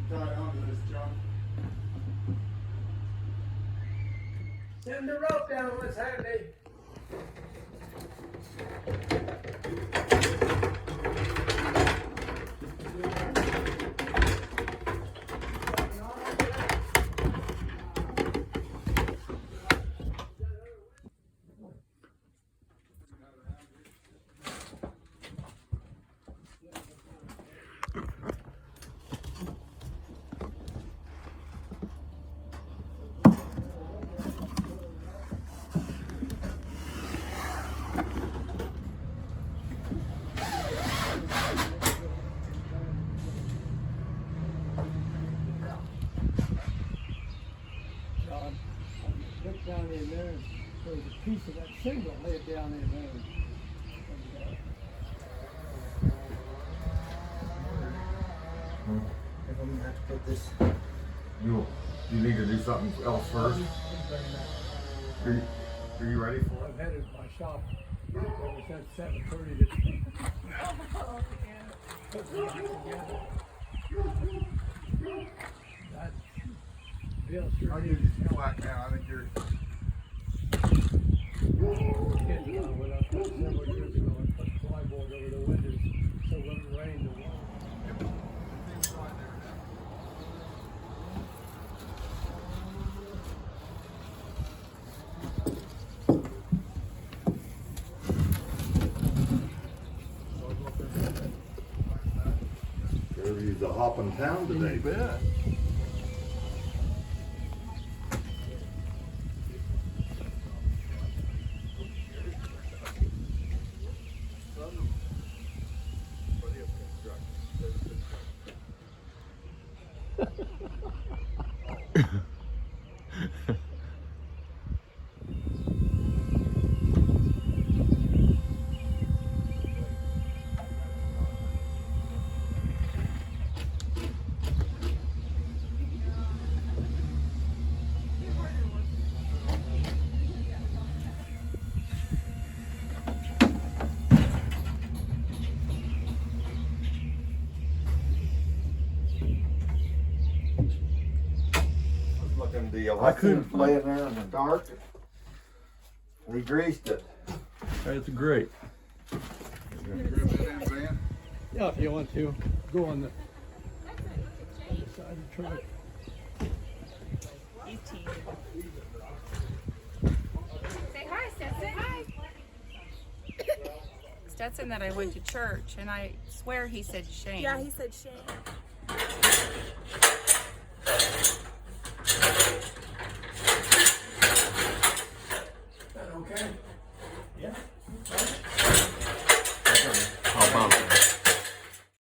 tie onto this junk. Send the rope down, let's have it. Look down in there, and there's a piece of that shingle laid down in there. If I'm gonna have to put this. You need to do something else first. Are you ready for it? I'm headed to my shop. It was at 7:30 this morning. Put it back together. That's Bill sure I needs need you help. flat now. I think you're. Kids and I went up there several years ago and put plywood over the windows so when it rained, the water. Fairview's a hopping town today. You bet. Looking deal. I couldn't laying there in the dark. We greased it. That's great. Yeah, if you want to, go on the side of the truck. 18. Say hi, Stetson. Hi. Stetson that I went to church, and I swear he said Shane. Yeah, he said Shane.